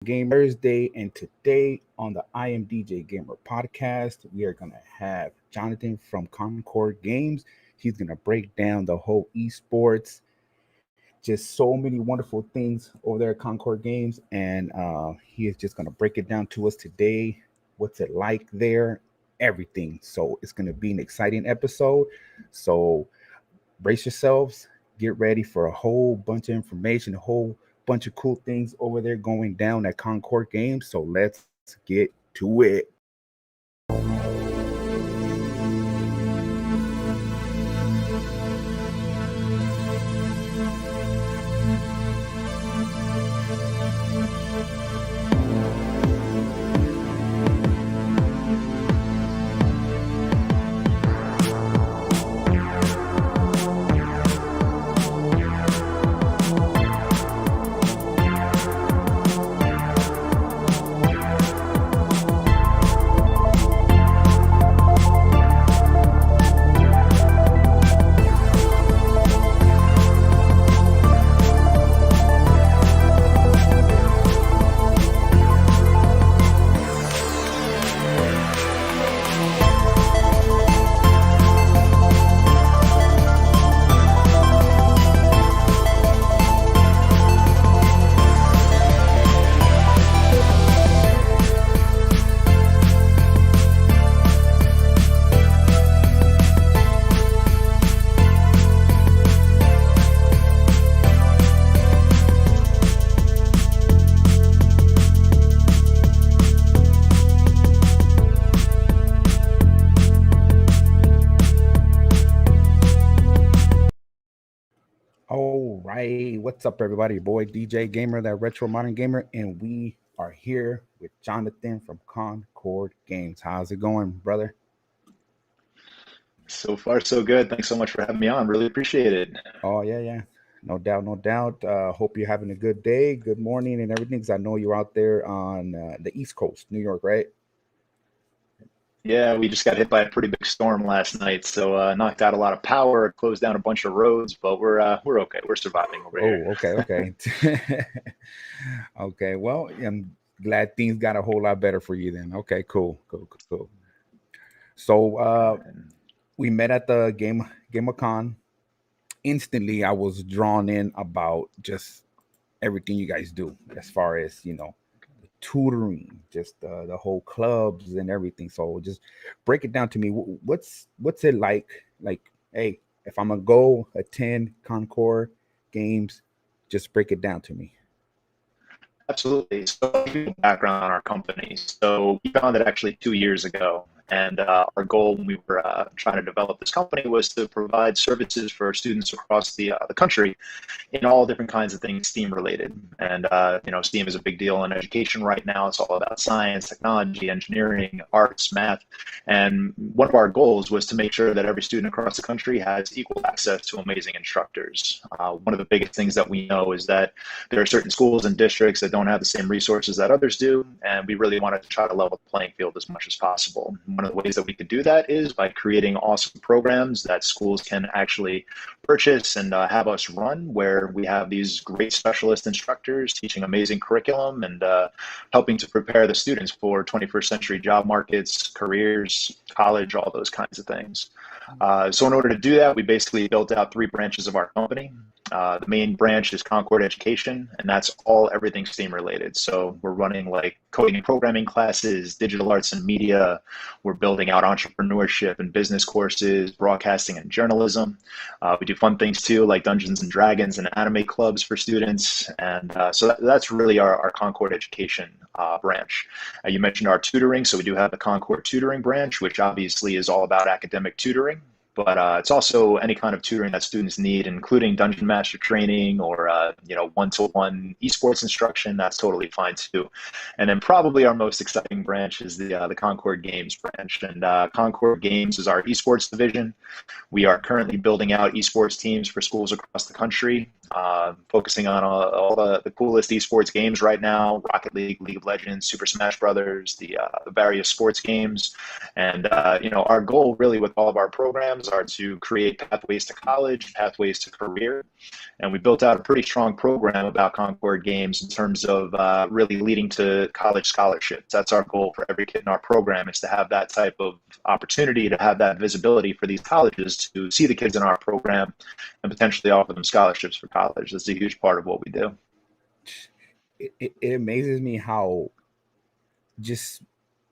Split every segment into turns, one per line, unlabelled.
Game Thursday, and today on the iamDjGamer podcast, we are going to have Jonathan from ConCorde Games. He's going to break down the whole esports, just so many wonderful things over there at ConCorde Games, and he is just going to break it down to us today. What's it like there? Everything. So it's going to be an exciting episode. So brace yourselves, get ready for a whole bunch of information, a whole bunch of cool things over there going down at ConCorde Games. So let's get to it. All right, what's up, everybody? Your boy DJ Gamer, that retro modern gamer, and we are here with Jonathan from ConCorde Games. How's it going, brother?
So far, so good. Thanks so much for having me on. Really appreciate it.
Oh yeah, no doubt, no doubt. Hope you're having a good day, good morning, and everything. Because I know you're out there on the East Coast, New York, right?
Yeah, we just got hit by a pretty big storm last night, so knocked out a lot of power, closed down a bunch of roads, but we're okay. We're surviving over here.
Oh, okay. Okay, well, I'm glad things got a whole lot better for you then. Okay, cool. So we met at the GamerCon. Instantly, I was drawn in about just everything you guys do as far as, tutoring, just the whole clubs and everything. So just break it down to me. What's it like? Like, hey, if I'm gonna go attend ConCorde Games, just break it down to me.
Absolutely. So I'll give you a background on our company. So we founded actually 2 years ago. And our goal when we were trying to develop this company was to provide services for students across the country in all different kinds of things STEAM related. And, STEAM is a big deal in education right now. It's all about science, technology, engineering, arts, math. And one of our goals was to make sure that every student across the country has equal access to amazing instructors. One of the biggest things that we know is that there are certain schools and districts that don't have the same resources that others do. And we really wanted to try to level the playing field as much as possible. One of the ways that we could do that is by creating awesome programs that schools can actually purchase and have us run, where we have these great specialist instructors teaching amazing curriculum and helping to prepare the students for 21st century job markets, careers, college, all those kinds of things. So in order to do that, we basically built out 3 branches of our company. The main branch is ConCorde Education, and that's everything STEAM related. So we're running like coding and programming classes, digital arts and media. We're building out entrepreneurship and business courses, broadcasting and journalism. We do fun things too, like Dungeons and Dragons and anime clubs for students. And so that's really our ConCorde Education branch. You mentioned our tutoring. So we do have the ConCorde Tutoring branch, which obviously is all about academic tutoring. But it's also any kind of tutoring that students need, including dungeon master training or one-to-one esports instruction. That's totally fine too. And then probably our most exciting branch is the ConCorde Games branch. And ConCorde Games is our esports division. We are currently building out esports teams for schools across the country. focusing on all the coolest esports games right now: Rocket League, League of Legends, Super Smash Brothers, the various sports games. And our goal really with all of our programs are to create pathways to college, pathways to career. And we built out a pretty strong program about ConCorde games in terms of really leading to college scholarships. That's our goal for every kid in our program, is to have that type of opportunity, to have that visibility for these colleges to see the kids in our program and potentially offer them scholarships for college. That's a huge part of what we do.
It amazes me how just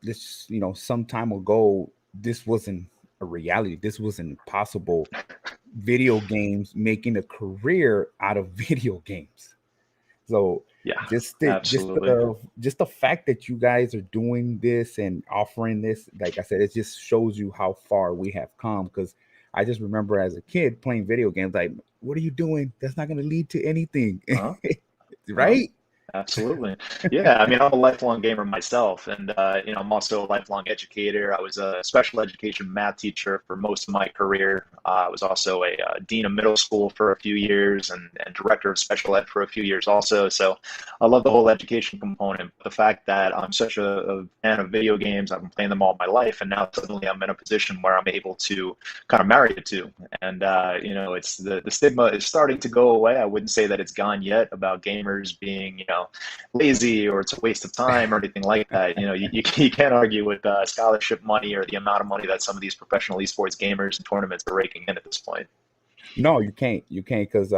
this, some time ago, this wasn't a reality. This wasn't possible. Video games making a career out of video games. So
Yeah,
just
absolutely.
just the fact that you guys are doing this and offering this, like I said, it just shows you how far we have come. Because I just remember as a kid playing video games, like, what are you doing? That's not going to lead to anything,
Uh-huh. Uh-huh.
right?
Absolutely. Yeah. I mean, I'm a lifelong gamer myself, and, I'm also a lifelong educator. I was a special education math teacher for most of my career. I was also a dean of middle school for a few years, and director of special ed for a few years also. So I love the whole education component. But the fact that I'm such a fan of video games, I've been playing them all my life, and now suddenly I'm in a position where I'm able to kind of marry the two. And, it's the stigma is starting to go away. I wouldn't say that it's gone yet about gamers being, lazy or it's a waste of time or anything like that. You can't argue with scholarship money or the amount of money that some of these professional esports gamers and tournaments are raking in at this point.
No, you can't. You can't, because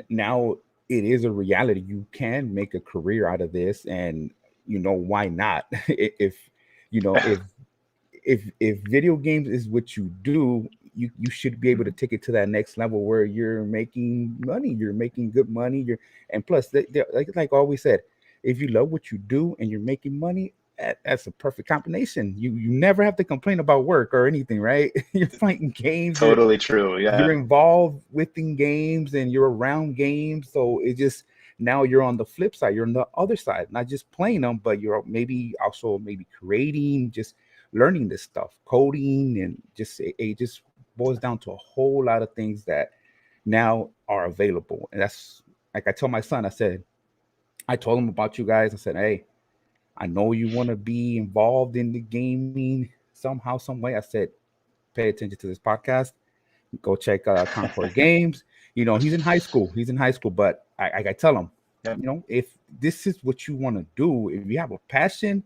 now it is a reality. You can make a career out of this, and why not? If if if video games is what you do, you should be able to take it to that next level where you're making money. You're making good money. And plus, like always said, if you love what you do and you're making money, that's a perfect combination. You never have to complain about work or anything, right? You're fighting games.
Totally true.
You're
Yeah.
involved within games and you're around games. So it just, now you're on the flip side. You're on the other side, not just playing them, but you're maybe also maybe creating, just learning this stuff, coding, and just it just boils down to a whole lot of things that now are available. And that's, like I told my son, I told him about you guys. I said, hey, I know you want to be involved in the gaming somehow, some way. I said, pay attention to this podcast. Go check ConCorde Games. He's in high school. But I tell him,
Yeah.
If this is what you want to do, if you have a passion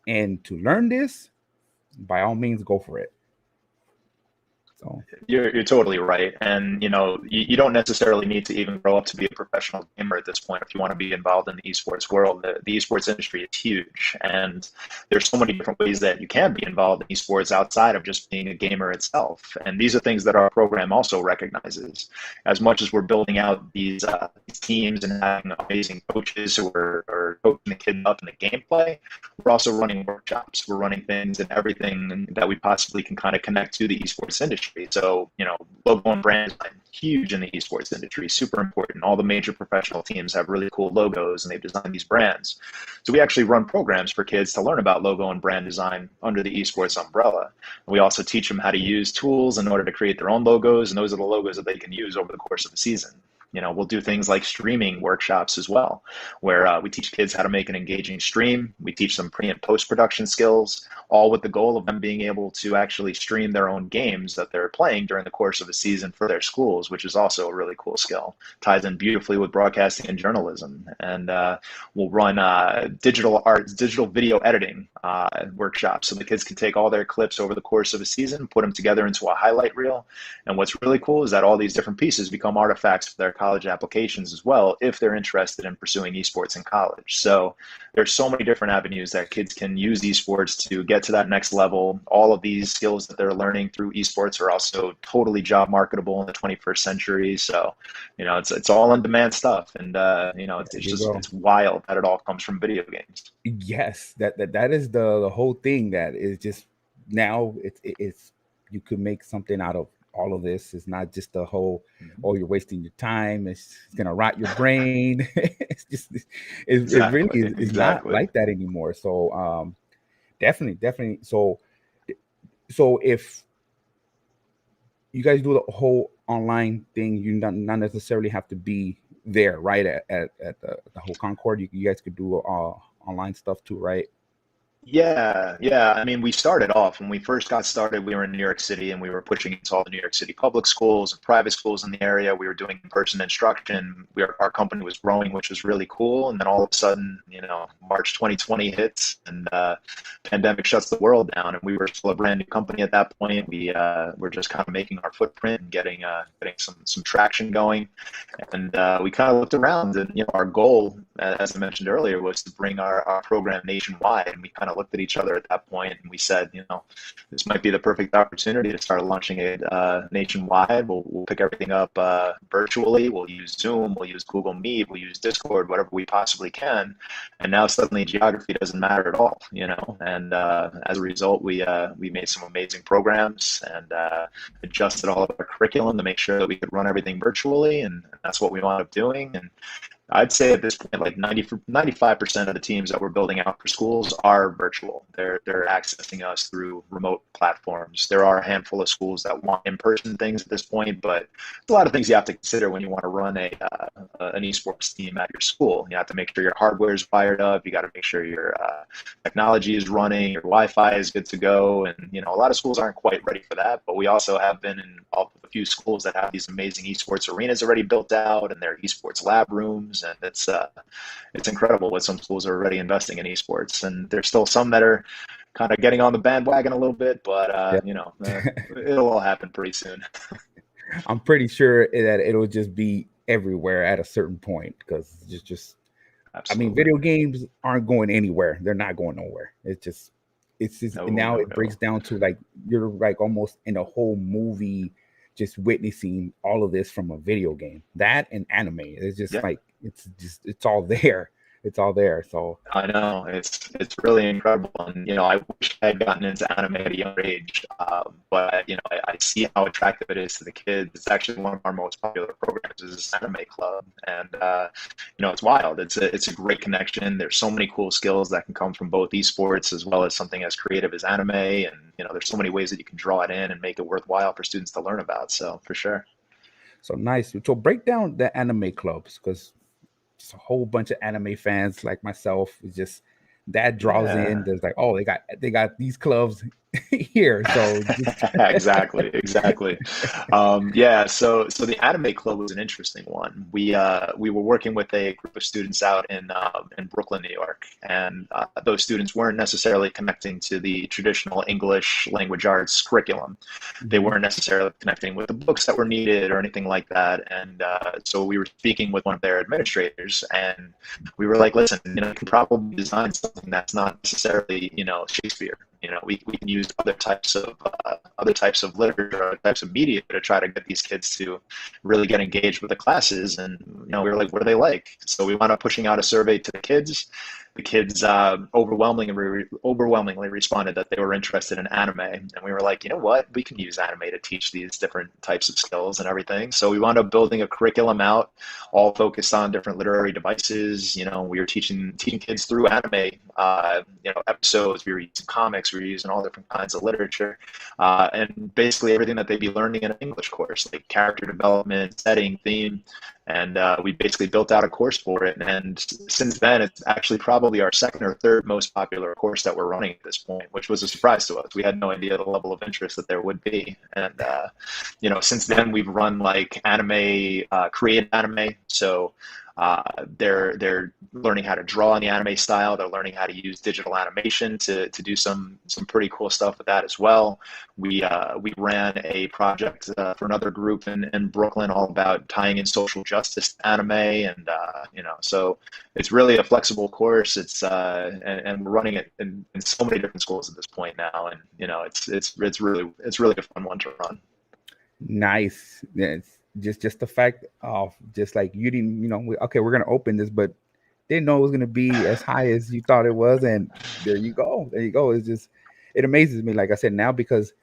and to learn this, by all means, go for it. So
You're totally right. And, you don't necessarily need to even grow up to be a professional gamer at this point if you want to be involved in the esports world. The esports industry is huge. And there's so many different ways that you can be involved in esports outside of just being a gamer itself. And these are things that our program also recognizes. As much as we're building out these teams and having amazing coaches who are coaching the kids up in the gameplay, we're also running workshops. We're running things and everything that we possibly can kind of connect to the esports industry. So, logo and brand design, huge in the esports industry, super important. All the major professional teams have really cool logos and they've designed these brands. So we actually run programs for kids to learn about logo and brand design under the esports umbrella. And we also teach them how to use tools in order to create their own logos, and those are the logos that they can use over the course of the season. We'll do things like streaming workshops as well, where we teach kids how to make an engaging stream. We teach them pre and post-production skills, all with the goal of them being able to actually stream their own games that they're playing during the course of a season for their schools, which is also a really cool skill. Ties in beautifully with broadcasting and journalism. And we'll run digital arts, digital video editing workshops, so the kids can take all their clips over the course of a season, put them together into a highlight reel. And what's really cool is that all these different pieces become artifacts for their college applications as well, if they're interested in pursuing esports in college. So there's so many different avenues that kids can use esports to get to that next level. All of these skills that they're learning through esports are also totally job marketable in the 21st century. So, it's all on demand stuff. And, it's wild that it all comes from video games.
Yes, that is the whole thing. That is just, now it's you could make something out of all of this. It's not just the whole, oh, you're wasting your time. It's gonna rot your brain. It's just it really
Exactly.
is not
Exactly.
like that anymore. So definitely. So if you guys do the whole online thing, you not necessarily have to be there, right? At the whole ConCorde, you guys could do online stuff too, right?
Yeah, yeah. I mean, we started off when we first got started, we were in New York City and we were pushing into all the New York City public schools and private schools in the area. We were doing in-person instruction. Our company was growing, which was really cool. And then all of a sudden, March 2020 hits and pandemic shuts the world down. And we were still a brand new company at that point. We were just kind of making our footprint and getting some traction going. And we kind of looked around, and our goal, as I mentioned earlier, was to bring our program nationwide. And we kind of looked at each other at that point, and we said, this might be the perfect opportunity to start launching it nationwide. We'll pick everything up virtually. We'll use Zoom. We'll use Google Meet. We'll use Discord, whatever we possibly can. And now suddenly geography doesn't matter at all, And as a result, we made some amazing programs and adjusted all of our curriculum to make sure that we could run everything virtually, and that's what we wound up doing. And I'd say at this point, like 95% of the teams that we're building out for schools are virtual. They're accessing us through remote platforms. There are a handful of schools that want in-person things at this point, but a lot of things you have to consider when you want to run an esports team at your school. You have to make sure your hardware is fired up. You got to make sure your technology is running, your Wi-Fi is good to go, and a lot of schools aren't quite ready for that. But we also have been involved with a few schools that have these amazing esports arenas already built out, and their esports lab rooms. And it's incredible what some schools are already investing in esports, and there's still some that are kind of getting on the bandwagon a little bit, but it'll all happen pretty soon.
I'm pretty sure that it'll just be everywhere at a certain point, because just Absolutely. I mean, video games aren't going anywhere. They're not going nowhere. It's just it breaks down to like you're like almost in a whole movie, just witnessing all of this from a video game. That and anime. It's just like it's all there. It's all there. So
I know it's really incredible, and I wish I had gotten into anime at a younger age. But I see how attractive it is to the kids. It's actually one of our most popular programs is this anime club, and it's wild. It's a great connection. There's so many cool skills that can come from both esports as well as something as creative as anime, and there's so many ways that you can draw it in and make it worthwhile for students to learn about. So for sure.
So nice. So break down the anime clubs, because a whole bunch of anime fans like myself is just that draws in. There's like, oh, they got these clubs here. So
exactly. So the anime club was an interesting one. We were working with a group of students out in Brooklyn, New York, and those students weren't necessarily connecting to the traditional English language arts curriculum. They weren't necessarily connecting with the books that were needed or anything like that. And so we were speaking with one of their administrators, and we were like, listen, you can probably design something that's not necessarily Shakespeare. We can use other types of literature, other types of media to try to get these kids to really get engaged with the classes. And we were like, what do they like? So we wound up pushing out a survey to the kids. The kids overwhelmingly responded that they were interested in anime, and we were like, you know what, we can use anime to teach these different types of skills and everything. So we wound up building a curriculum out, all focused on different literary devices. We were teaching kids through anime, episodes. We were using comics. We were using all different kinds of literature, and basically everything that they'd be learning in an English course, like character development, setting, theme. And we basically built out a course for it. And since then, it's actually probably our second or third most popular course that we're running at this point, which was a surprise to us. We had no idea the level of interest that there would be. And, since then, we've run like anime, creative anime. So they're learning how to draw in the anime style. They're learning how to use digital animation to do some pretty cool stuff with that as well. We ran a project for another group in Brooklyn all about tying in social justice to anime, and so it's really a flexible course. It's and we're running it in so many different schools at this point now, and it's really a fun one to run.
Nice. Yes. Just the fact of just like you didn't, okay, we're gonna open this, but didn't know it was gonna be as high as you thought it was, and there you go. It's just, it amazes me, like I said, now, because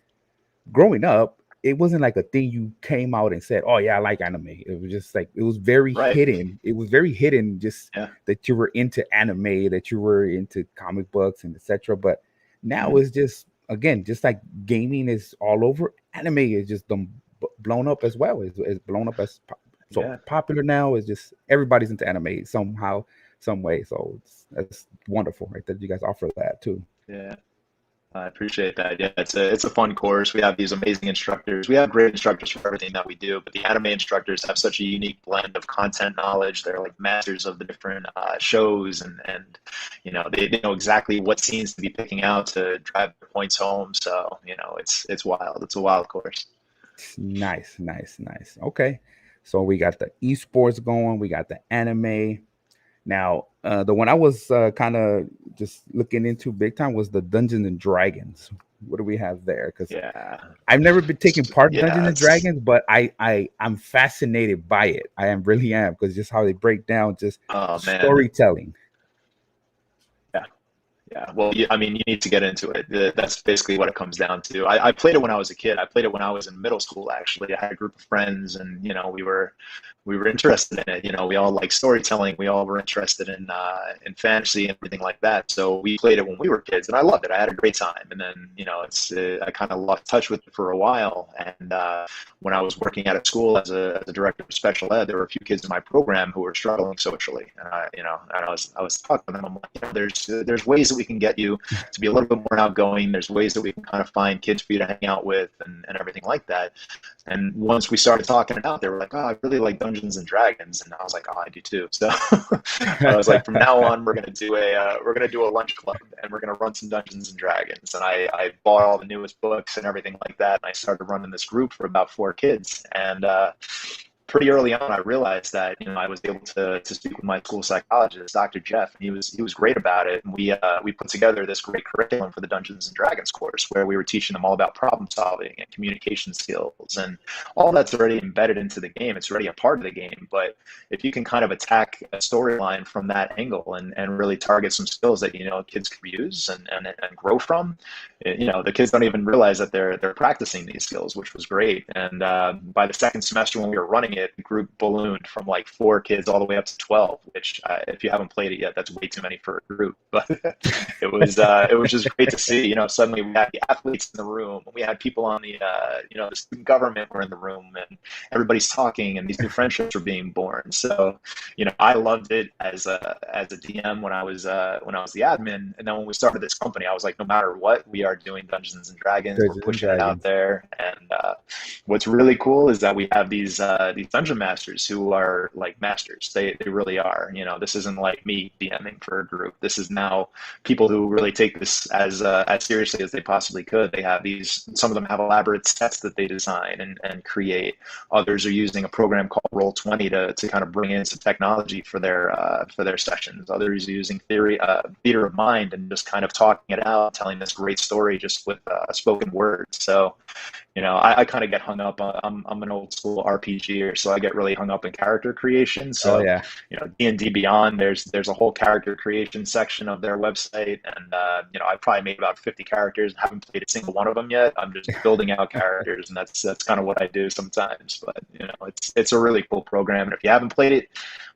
growing up, it wasn't like a thing you came out and said, oh yeah, I like anime. It was just like, it was very hidden. It was very hidden, just that you were into anime, that you were into comic books and etc. But now it's just, again, just like gaming is all over, anime is just blown up as well. It's blown up as so
Yeah.
popular now. Is just everybody's into anime somehow, some way. So that's wonderful, right? That you guys offer that too.
Yeah. I appreciate that. Yeah, it's a fun course. We have these amazing instructors. We have great instructors for everything that we do, but the anime instructors have such a unique blend of content knowledge. They're like masters of the different shows, and they know exactly what scenes to be picking out to drive the points home. So it's wild. It's a wild course.
Nice, nice, nice. Okay, so we got the esports going. We got the anime. Now, the one I was kind of just looking into big time was the Dungeons and Dragons. What do we have there? Because
Yeah,
I've never been taking part in Dungeons
yeah.
and Dragons, but I'm fascinated by it. I am really am because just how they break down just
Oh man.
storytelling.
Yeah. Yeah, well, I mean, you need to get into it. That's basically what it comes down to. I played it when I was a kid. I played it when I was in middle school, actually. I had a group of friends, and we were interested in it. We all like storytelling. We all were interested in fantasy and everything like that. So we played it when we were kids, and I loved it. I had a great time. And then I kind of lost touch with it for a while. And when I was working at a school as a director of special ed, there were a few kids in my program who were struggling socially. And I was talking to them. I'm like, there's ways that we can get you to be a little bit more outgoing. There's ways that we can kind of find kids for you to hang out with and everything like that. And once we started talking it out, they were like, "Oh, I really like Dungeons and Dragons," and I was like, "Oh, I do too." So I was like, "From now on, we're gonna do a lunch club, and we're gonna run some Dungeons and Dragons." And I bought all the newest books and everything like that, and I started running this group for about 4 kids. And pretty early on, I realized that I was able to speak with my school psychologist, Dr. Jeff, and he was great about it. And we put together this great curriculum for the Dungeons and Dragons course, where we were teaching them all about problem solving and communication skills, and all that's already embedded into the game. It's already a part of the game. But if you can kind of attack a storyline from that angle and really target some skills that kids can use and grow from, the kids don't even realize that they're practicing these skills, which was great. And by the second semester when we were running it, the group ballooned from like 4 kids all the way up to 12, which if you haven't played it yet, that's way too many for a group. But it was just great to see. Suddenly we had the athletes in the room, and we had people on the student government were in the room, and everybody's talking, and these new friendships were being born. So I loved it as a DM when I was the admin, and then when we started this company, I was like, no matter what, we are doing Dungeons and Dragons. We're pushing it out there, and what's really cool is that we have these dungeon masters who are like masters. They really are. This isn't like me DMing for a group. This is now people who really take this as seriously as they possibly could. They have some of them have elaborate sets that they design and create. Others are using a program called Roll20 to kind of bring in some technology for their sessions. Others are using theater of mind and just kind of talking it out, telling this great story just with spoken words. So I kind of get hung up. I'm an old school RPGer, so I get really hung up in character creation. So,
Yeah.
D&D Beyond, there's a whole character creation section of their website, and I probably made about 50 characters. Haven't played a single one of them yet. I'm just building out characters, and that's kind of what I do sometimes. But it's a really cool program, and if you haven't played it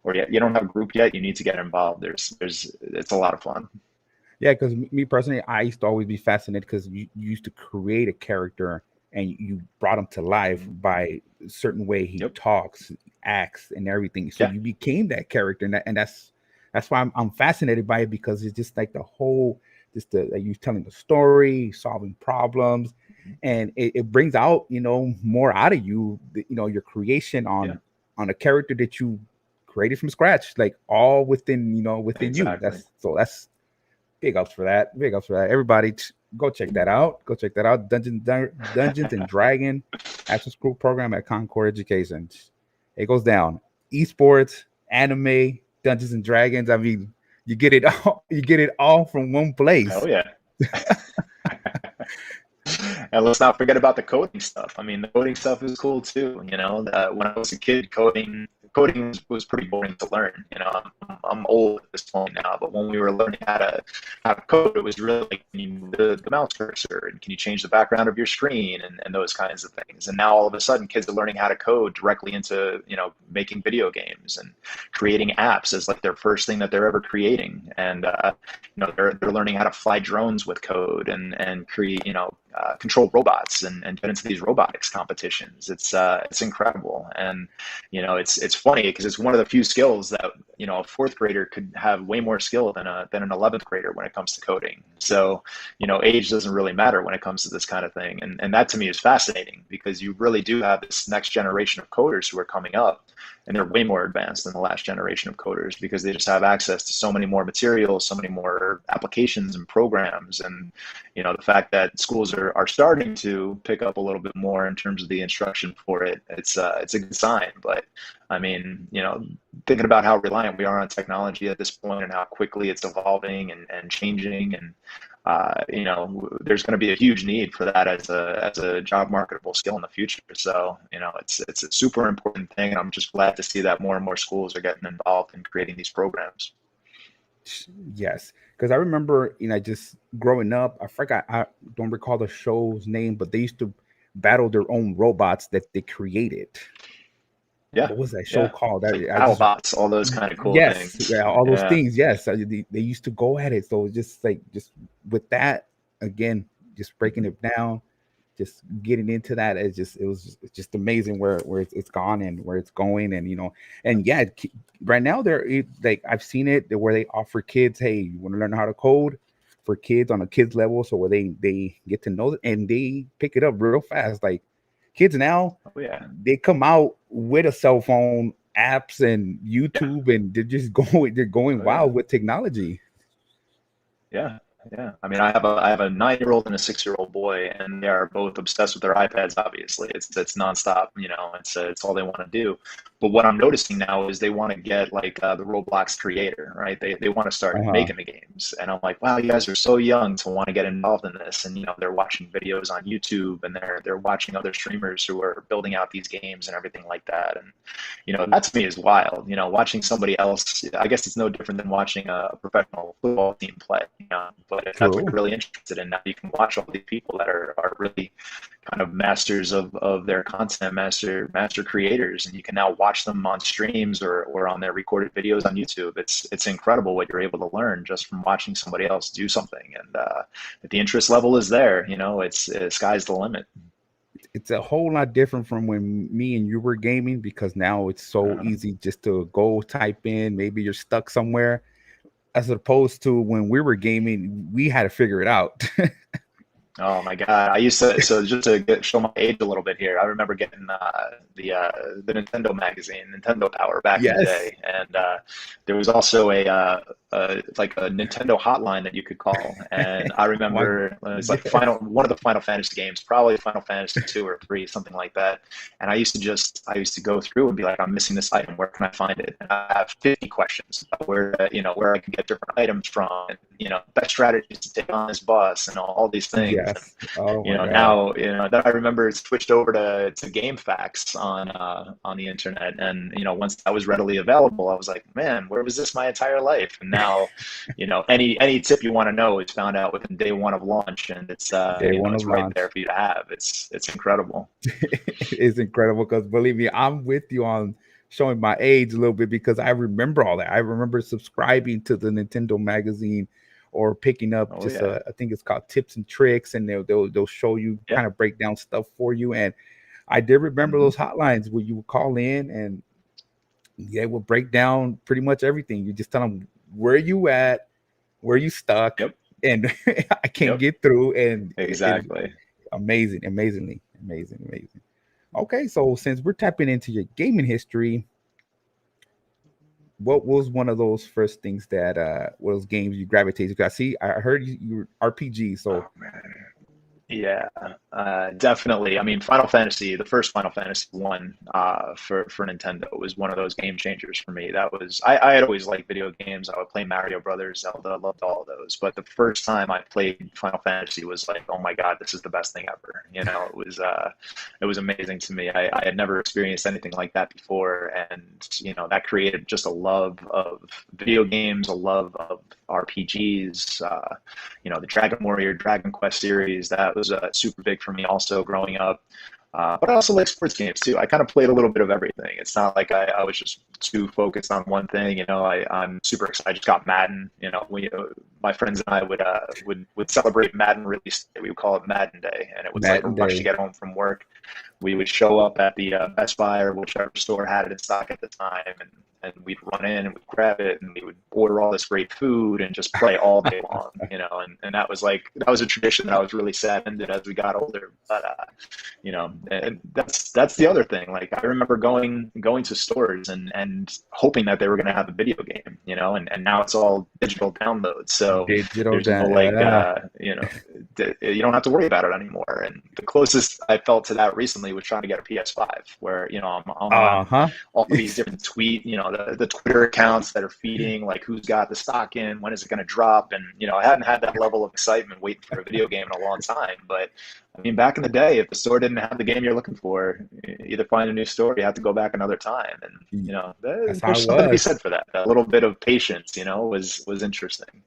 or you don't have a group yet, you need to get involved. It's a lot of fun.
Yeah, because me personally, I used to always be fascinated because you used to create a character and you brought him to life by a certain way he talks, acts, and everything. So you became that character, and that's why I'm fascinated by it, because it's just like the whole, you telling the story, solving problems, and it brings out more out of you, your creation on a character that you created from scratch, like all within
Exactly.
you. That's big ups for that. Big ups for that. Everybody, go check that out. Go check that out. Dungeons and Dragon after school program at ConCorde Education. It goes down. Esports, anime, Dungeons and Dragons. I mean, you get it all. You get it all from one place.
Oh yeah. And let's not forget about the coding stuff. I mean, the coding stuff is cool too. When I was a kid, coding was pretty boring to learn. I'm old at this point now, but when we were learning how to code, it was really like, can you move the mouse cursor, and can you change the background of your screen, and those kinds of things. And now all of a sudden, kids are learning how to code directly into making video games and creating apps as like their first thing that they're ever creating. And they're learning how to fly drones with code and create control robots and get into these robotics competitions. It's incredible. And, it's funny because it's one of the few skills that, a fourth grader could have way more skill than an 11th grader when it comes to coding. So, age doesn't really matter when it comes to this kind of thing. And that to me is fascinating because you really do have this next generation of coders who are coming up, and they're way more advanced than the last generation of coders because they just have access to so many more materials, so many more applications and programs. And, the fact that schools are starting to pick up a little bit more in terms of the instruction for it, it's a good sign. But I mean, thinking about how reliant we are on technology at this point and how quickly it's evolving and changing, and there's going to be a huge need for that as a job marketable skill in the future. So, it's a super important thing. And I'm just glad to see that more and more schools are getting involved in creating these programs.
Yes, because I remember, just growing up, I don't recall the show's name, but they used to battle their own robots that they created.
Yeah.
What was that show called?
Like BattleBots, all those kind of cool things.
Yes, yeah, all those things. Yes, they used to go at it. So just with that again, just breaking it down, just getting into that, it's just amazing where it's gone and where it's going, and and yeah, right now like I've seen it where they offer kids, hey, you want to learn how to code for kids on a kids level, so where they get to know it and they pick it up real fast, like. Kids now, they come out with a cell phone, apps, and YouTube, and they're going wild with technology.
Yeah. I mean, I have a 9-year-old and a 6-year-old boy, and they are both obsessed with their iPads. Obviously, it's nonstop. It's all they want to do. But what I'm noticing now is they want to get like the Roblox creator, right? They want to start making the games, and I'm like, wow, you guys are so young to want to get involved in this. And they're watching videos on YouTube, and they're watching other streamers who are building out these games and everything like that. And that to me is wild. Watching somebody else, I guess it's no different than watching a professional football team play. But if that's what you're really interested in, now you can watch all these people that are really kind of masters of their content, master creators, and you can now watch them on streams or on their recorded videos on YouTube. It's incredible what you're able to learn just from watching somebody else do something. And if the interest level is there, it's sky's the limit.
It's a whole lot different from when me and you were gaming, because now it's so easy just to go type in, maybe you're stuck somewhere, as opposed to when we were gaming, we had to figure it out.
Oh my God! I used to, so just to show my age a little bit here. I remember getting the Nintendo magazine, Nintendo Power, back in the day, and there was also like a Nintendo hotline that you could call. And I remember it was like one of the Final Fantasy games, probably Final Fantasy 2 or 3, something like that. And I used to go through and be like, I'm missing this item. Where can I find it? And I have 50 questions about where I can get different items from, and best strategies to take on this boss, and all these things.
Yes. Oh my God.
Now, then I remember it switched over to game facts on the internet. And, once that was readily available, I was like, man, where was this my entire life? And now, any tip you want to know is found out within day one of launch, and it's right there for you to have. It's incredible.
It's incredible, because believe me, I'm with you on showing my age a little bit, because I remember all that. I remember subscribing to the Nintendo magazine, or picking up I think it's called Tips and Tricks, and they'll show you, kind of break down stuff for you. And I did remember those hotlines where you would call in, and they would break down pretty much everything. You just tell them where you at, where you stuck, and I can't get through. And
exactly,
amazing. Okay, so since we're tapping into your gaming history, what was one of those first things that those games you gravitated to? I heard you RPG, so
definitely. I mean, the first Final Fantasy 1 for Nintendo was one of those game changers for me. That was, I had always liked video games. I would play Mario Brothers, Zelda, I loved all of those. But the first time I played Final Fantasy was like, oh my God, this is the best thing ever. It was amazing to me. I had never experienced anything like that before. And, that created just a love of video games, a love of RPGs, the Dragon Warrior, Dragon Quest series. That was super big for me also growing up. But I also like sports games too. I kind of played a little bit of everything. It's not like I was just too focused on one thing. I'm super excited. I just got Madden. My friends and I would celebrate Madden release day. We would call it Madden Day, and it was like a
Madden
rush to
Day.
get home from work. We would show up at the Best Buy or whichever store had it in stock at the time, and we'd run in and we'd grab it and we would order all this great food and just play all day long, and that was a tradition that I was really sad ended as we got older. But and that's the other thing. Like I remember going to stores and hoping that they were going to have a video game, and now it's all digital downloads. So
Digital
there's no like, you don't have to worry about it anymore. And the closest I felt to that recently was trying to get a PS5, where I'm on all these different the Twitter accounts that are feeding like who's got the stock in, when is it going to drop, and I hadn't had that level of excitement waiting for a video game in a long time. But I mean, back in the day, if the store didn't have the game you're looking for, either find a new store, you have to go back another time. And
That's how
there's
it
something to be
was.
said for that. A little bit of patience, was interesting.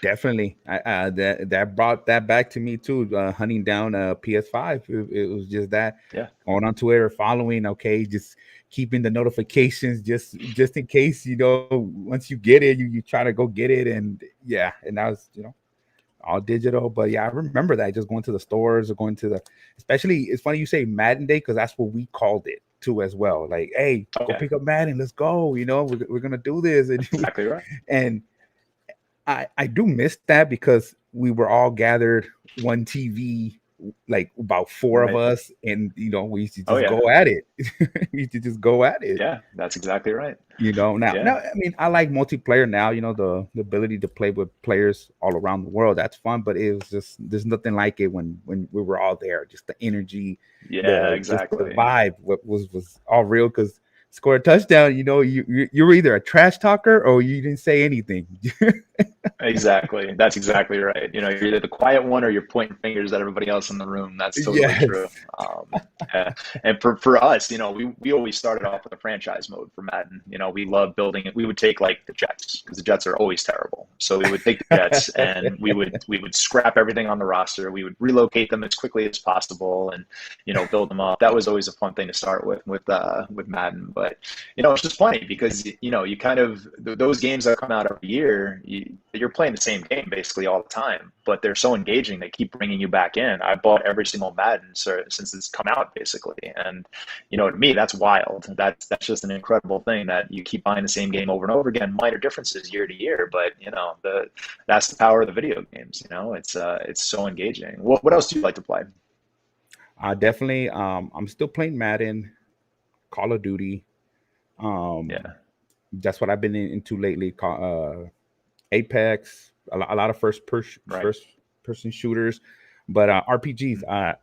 Definitely. That brought that back to me too. Hunting down a PS5. It was just that.
Yeah.
Going on Twitter, following. Okay, just keeping the notifications just in case. Once you get it, you try to go get it, and yeah, and that was all digital. But yeah, I remember that, just going to the stores or going to especially, it's funny you say Madden Day, because that's what we called it too as well. Like, hey, go pick up Madden, let's go. We're gonna do this, and
exactly right.
And I do miss that, because we were all gathered one TV, like about four of us, and we used to just go at it. We used to just go at it.
Yeah, that's exactly right.
Now, I mean, I like multiplayer now. The ability to play with players all around the world. That's fun, but it was just, there's nothing like it when we were all there. Just the energy,
exactly.
Just the vibe. What was all real, because score a touchdown. You were either a trash talker or you didn't say anything.
Exactly. That's exactly right. You're either the quiet one or you're pointing fingers at everybody else in the room. That's totally true. And for us, we always started off with a franchise mode for Madden. We love building it. We would take like the Jets, because the Jets are always terrible. So we would take the Jets and we would scrap everything on the roster. We would relocate them as quickly as possible and, build them up. That was always a fun thing to start with Madden. But, it's just funny because, you kind of, those games that come out every year, you're playing the same game basically all the time, but they're so engaging. They keep bringing you back in. I bought every single Madden since it's come out basically. And, to me, that's wild. That's just an incredible thing that you keep buying the same game over and over again, minor differences year to year. But, that's the power of the video games. It's so engaging. What else do you like to play?
Definitely. I'm still playing Madden, Call of Duty. That's what I've been into lately. Apex, a lot of first person shooters, but RPGs.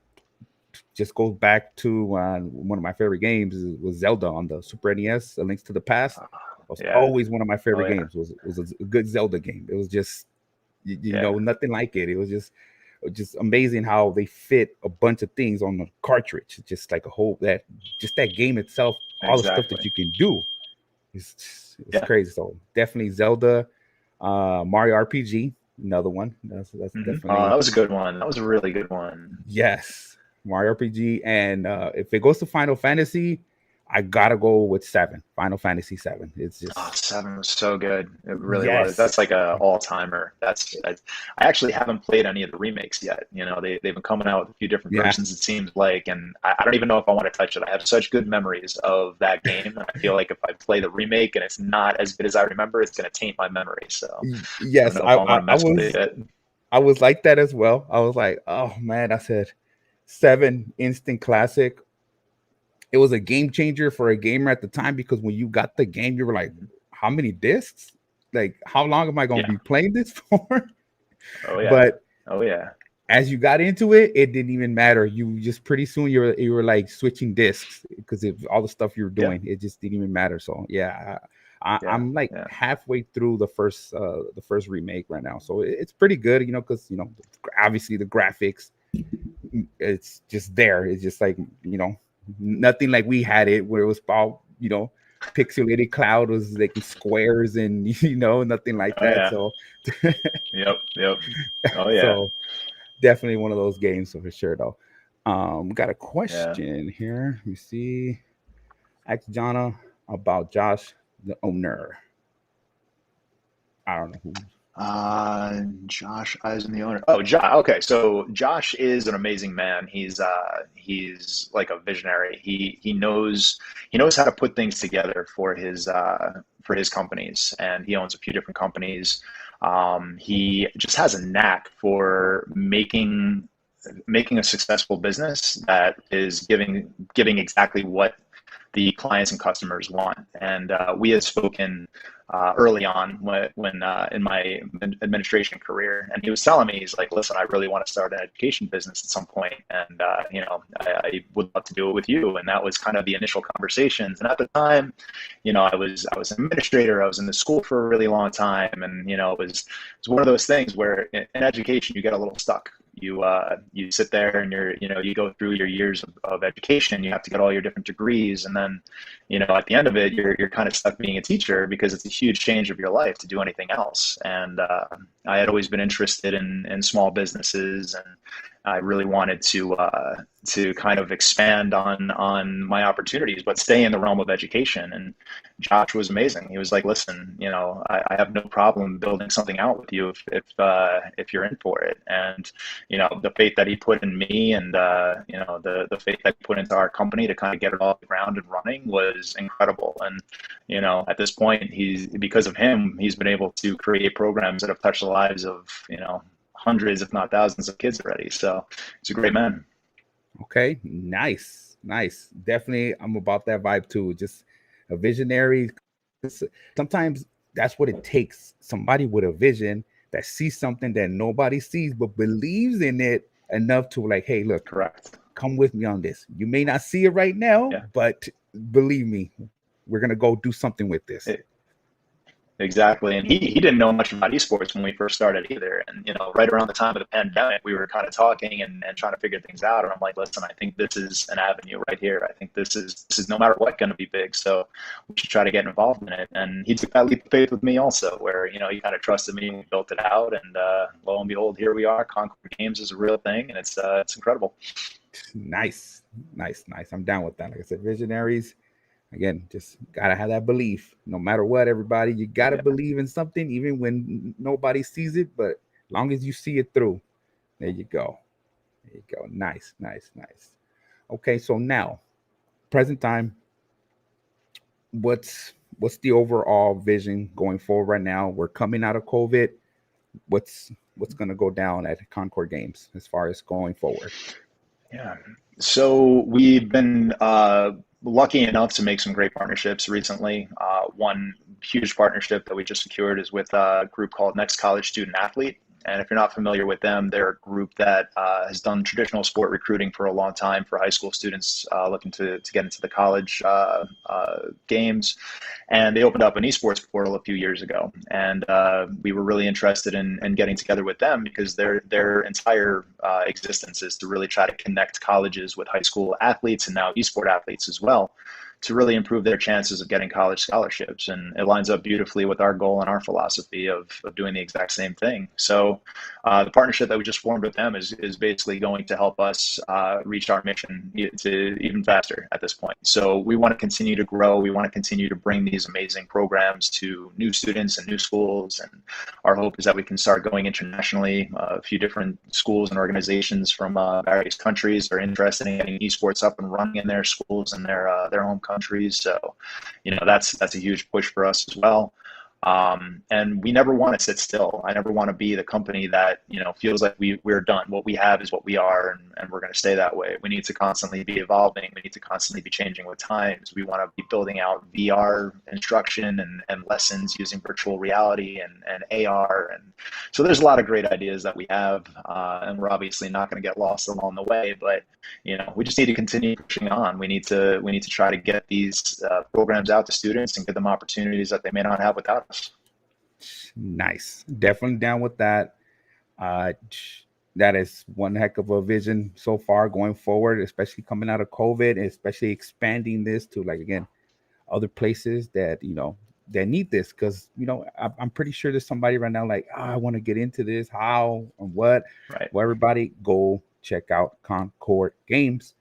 Just goes back to one of my favorite games was Zelda on the Super NES. A Link to the Past was always one of my favorite games. Was a good Zelda game. It was just nothing like it. It was just amazing how they fit a bunch of things on the cartridge. Just like that game itself, all the stuff that you can do. It's crazy. So definitely Zelda, Mario RPG, another one. That's definitely.
That was a good one. That was a really good one.
Yes, Mario RPG, and if it goes to Final Fantasy, I gotta go with 7. Final Fantasy 7. It's just
7 was so good. It really was. That's like a all timer. I actually haven't played any of the remakes yet. They've been coming out with a few different versions. It seems like, and I don't even know if I want to touch it. I have such good memories of that game, and I feel like if I play the remake and it's not as good as I remember, it's going to taint my memory. So
yes, I was like that as well. I was like, oh man, I said 7 instant classic. It was a game changer for a gamer at the time, because when you got the game, you were like, how many discs? Like, how long am I going to be playing this for? But as you got into it, it didn't even matter. You just pretty soon you were like switching discs, because of all the stuff you were doing. It just didn't even matter. So I'm like halfway through the first remake right now. So it's pretty good, because obviously the graphics, it's just there. It's just like, nothing like we had it, where it was all pixelated. Cloud was like squares and nothing like that. So
yep. Oh yeah.
So definitely one of those games for sure though. We got a
Yeah.
question here. Let me see. Ask Jana about Josh, the owner. I don't know who.
Josh Eisen, the owner. Oh, Josh. Okay, so Josh is an amazing man. He's like a visionary. He knows how to put things together for his companies, and he owns a few different companies. He just has a knack for making a successful business that is giving exactly what the clients and customers want. And we had spoken early on when in my administration career, and he was telling me, he's like, "Listen, I really want to start an education business at some point, and I would love to do it with you." And that was kind of the initial conversations. And at the time, I was an administrator. I was in the school for a really long time, and it's one of those things where in education you get a little stuck. You sit there and you go through your years of education. You have to get all your different degrees, and then at the end of it, you're kind of stuck being a teacher because it's a huge change of your life to do anything else. And I had always been interested in small businesses, and I really wanted to kind of expand on my opportunities, but stay in the realm of education. And Josh was amazing. He was like, "Listen, I have no problem building something out with you if you're in for it." And the faith that he put in me, and the faith that he put into our company to kind of get it off the ground and running was incredible. And at this point, because of him, he's been able to create programs that have touched the lives of hundreds, if not thousands, of kids already. So he's a great man.
Okay, nice, nice. Definitely, I'm about that vibe too. Just a visionary. Sometimes that's what it takes. Somebody with a vision that sees something that nobody sees, but believes in it enough to like, hey, look,
Correct.
come with me on this. You may not see it right now,
Yeah.
but believe me, we're gonna go do something with this.
Exactly. And he didn't know much about esports when we first started either. And, right around the time of the pandemic, we were kind of talking and trying to figure things out. And I'm like, "Listen, I think this is an avenue right here. I think this is no matter what going to be big. So we should try to get involved in it." And he took that leap of faith with me also, where, he kind of trusted me and we built it out. And lo and behold, here we are. ConCorde Games is a real thing, and it's incredible.
Nice, nice, nice. I'm down with that. Like I said, visionaries. Again, just gotta have that belief. No matter what, everybody, you gotta
Yeah.
believe in something, even when nobody sees it. But long as you see it through, there you go. There you go. Nice, nice, nice. Okay, so now, present time. What's the overall vision going forward right now? We're coming out of COVID. What's gonna go down at ConCorde Games as far as going forward?
Yeah. So we've been lucky enough to make some great partnerships recently. One huge partnership that we just secured is with a group called Next College Student Athlete. And if you're not familiar with them, they're a group that has done traditional sport recruiting for a long time for high school students looking to get into the college games. And they opened up an esports portal a few years ago. And we were really interested in getting together with them because their entire existence is to really try to connect colleges with high school athletes and now esport athletes as well, to really improve their chances of getting college scholarships. And it lines up beautifully with our goal and our philosophy of doing the exact same thing. So the partnership that we just formed with them is basically going to help us reach our mission to even faster at this point. So we want to continue to grow. We want to continue to bring these amazing programs to new students and new schools. And our hope is that we can start going internationally. A few different schools and organizations from various countries are interested in getting esports up and running in their schools and their home countries. So, that's a huge push for us as well. And we never want to sit still. I never want to be the company that, feels like we're done. What we have is what we are, and we're going to stay that way. We need to constantly be evolving. We need to constantly be changing with times. We want to be building out VR instruction and lessons using virtual reality and AR. And so there's a lot of great ideas that we have, and we're obviously not going to get lost along the way, but we just need to continue pushing on. We need to try to get these programs out to students and give them opportunities that they may not have without us.
Nice. Definitely down with that. Uh, that is one heck of a vision so far going forward, especially coming out of COVID, and especially expanding this to, like, again, other places that that need this, because I'm pretty sure there's somebody right now like, I want to get into this, how and what.
Right.
Well, everybody go check out ConCorde Games.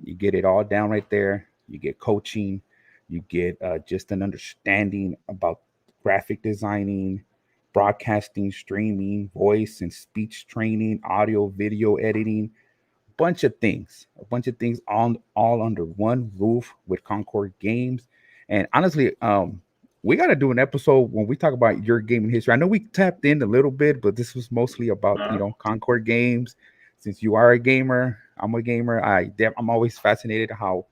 You get it all down right there. You get coaching. You get just an understanding about graphic designing, broadcasting, streaming, voice and speech training, audio, video editing, a bunch of things all under one roof with ConCorde Games. And honestly, we got to do an episode when we talk about your gaming history. I know we tapped in a little bit, but this was mostly about ConCorde Games. Since you are a gamer, I'm a gamer. I'm always fascinated how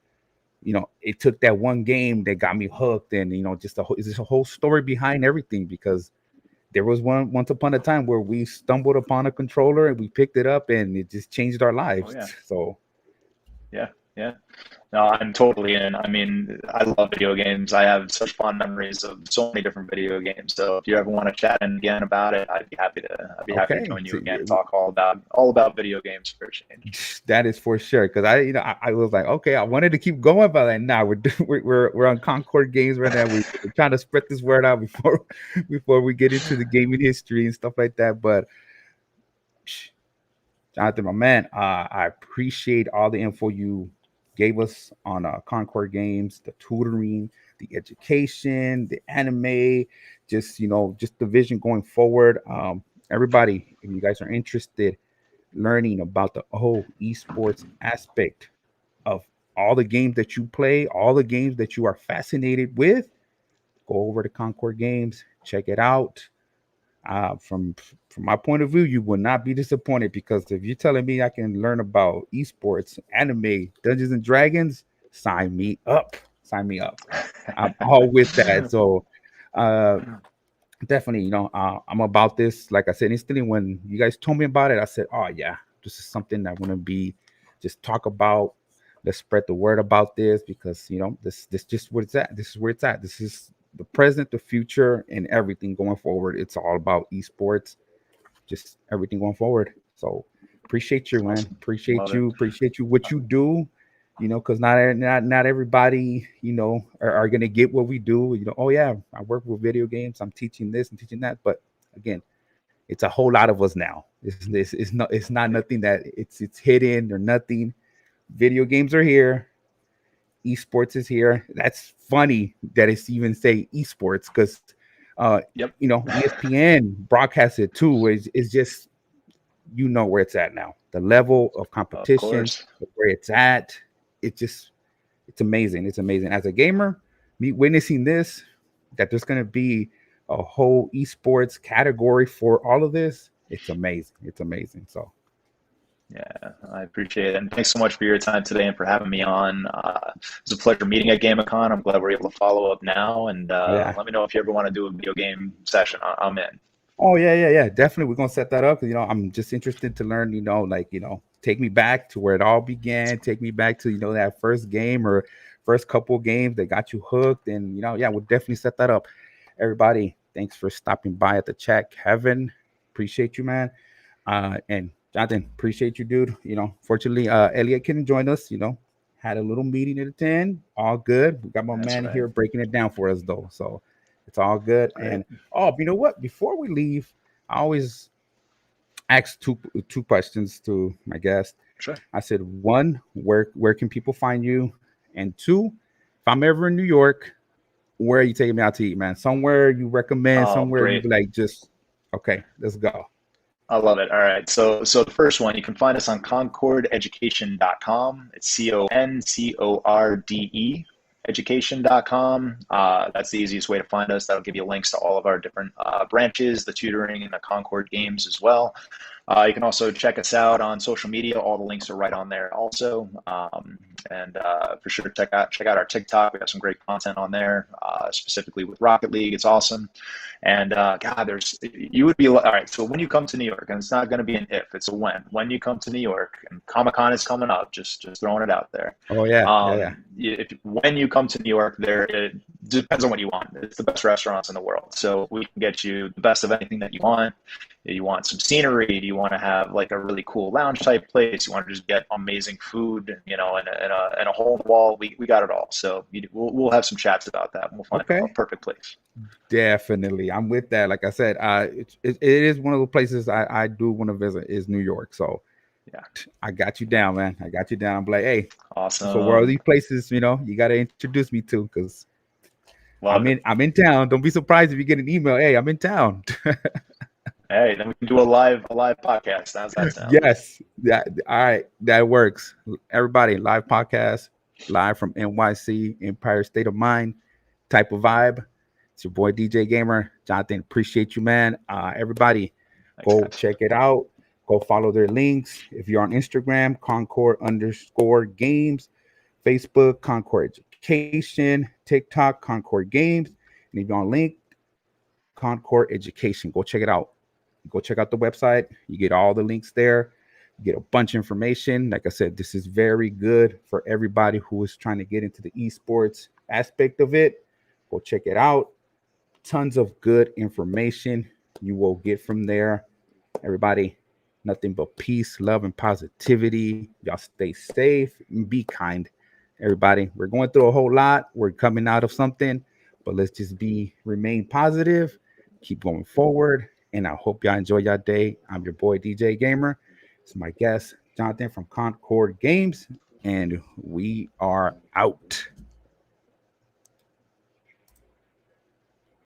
it took that one game that got me hooked, and just there's a whole story behind everything, because there was once upon a time where we stumbled upon a controller and we picked it up and it just changed our lives.
Oh, yeah.
So
yeah. No, I'm totally in. I mean, I love video games. I have such fond memories of so many different video games. So if you ever want to chat again about it, I'd be happy to join you again and talk all about video games for a change.
That is for sure. Because I was like, okay, I wanted to keep going, but like, nah, we're on ConCorde Games right now. We're trying to spread this word out before we get into the gaming history and stuff like that. But Jonathan, my man, I appreciate all the info you gave us on ConCorde Games, the tutoring, the education, the anime, just the vision going forward. Everybody, if you guys are interested learning about the whole esports aspect of all the games that you play, all the games that you are fascinated with, go over to ConCorde Games, check it out. From my point of view, you will not be disappointed, because if you're telling me I can learn about esports, anime, Dungeons and Dragons, sign me up. I'm all with that. So definitely, I'm about this. Like I said, instantly when you guys told me about it, I said, oh yeah, this is something I want to be just talk about. Let's spread the word about this, because this just where it's at. This is where it's at. This is the present, the future, and everything going forward. It's all about esports, just everything going forward. So appreciate you, man. Appreciate you what you do. Because not everybody, are gonna get what we do. Oh yeah, I work with video games. I'm teaching this and teaching that. But again, it's a whole lot of us now. It's not nothing that it's hidden or nothing. Video games are here. Esports is here. That's funny that it's even say esports, because ESPN broadcasts it too. It's just where it's at now. The level of competition, where it's at, it's amazing. It's amazing. As a gamer, me witnessing this, that there's gonna be a whole esports category for all of this. It's amazing. It's amazing. So
yeah, I appreciate it. And thanks so much for your time today and for having me on. It was a pleasure meeting at GameCon. I'm glad we're able to follow up now. And let me know if you ever want to do a video game session. I'm in.
Oh, yeah. Definitely. We're going to set that up. I'm just interested to learn, take me back to where it all began. Take me back to, that first game or first couple games that got you hooked. And, we'll definitely set that up. Everybody, thanks for stopping by at the chat. Kevin, appreciate you, man. And Jonathan, appreciate you, dude. Fortunately, Elliot couldn't join us. Had a little meeting at 10. All good. We got my man here breaking it down for us, though. So it's all good. And you know what? Before we leave, I always ask two questions to my guest.
Sure.
I said, one, where can people find you? And two, if I'm ever in New York, where are you taking me out to eat, man? Somewhere you recommend, somewhere you'd be like, just okay, let's go.
I love it. All right. So the first one, you can find us on ConCordeEducation.com. It's ConCorde education.com. That's the easiest way to find us. That'll give you links to all of our different branches, the tutoring and the ConCorde games as well. You can also check us out on social media. All the links are right on there also. And for sure, check out our TikTok. We have some great content on there, specifically with Rocket League. It's awesome. And God, you would be all right. So when you come to New York, and it's not going to be an if, it's a when. When you come to New York, and Comic-Con is coming up, just throwing it out there.
Oh yeah.
When you come to New York, it depends on what you want. It's the best restaurants in the world, so we can get you the best of anything that you want. You want some scenery? Do you want to have like a really cool lounge type place? You want to just get amazing food, and a hole in the wall? We got it all. So we'll have some chats about that. And we'll find a perfect place.
Definitely, I'm with that. Like I said, it is one of the places I do want to visit is New York. So
Yeah.
I got you down, man. I got you down. I'm like, hey, so where are
Awesome.
these places? You got to introduce me to, because
Love it.
I'm in town. Don't be surprised if you get an email. Hey, I'm in town.
Hey, then we can do a live podcast. How's that sound?
Yes. All right. That works. Everybody, live podcast, live from NYC, Empire State of Mind type of vibe. It's your boy DJ Gamer. Jonathan, appreciate you, man. Everybody,
Thanks,
go
guys.
check it out. Go follow their links. If you're on Instagram, ConCorde_games, Facebook, ConCorde Education, TikTok, ConCorde Games. And if you're on link, ConCorde Education. Go check it out. Go check out the website. You get all the links there. You get a bunch of information. Like I said, this is very good for everybody who is trying to get into the esports aspect of it. Go check it out. Tons of good information you will get from there. Everybody, nothing but peace, love, and positivity. Y'all stay safe and be kind. Everybody, we're going through a whole lot. We're coming out of something, but let's just remain positive, keep going forward. And I hope y'all enjoy your day. I'm your boy DJ Gamer. It's my guest, Jonathan from ConCorde Games, and we are out.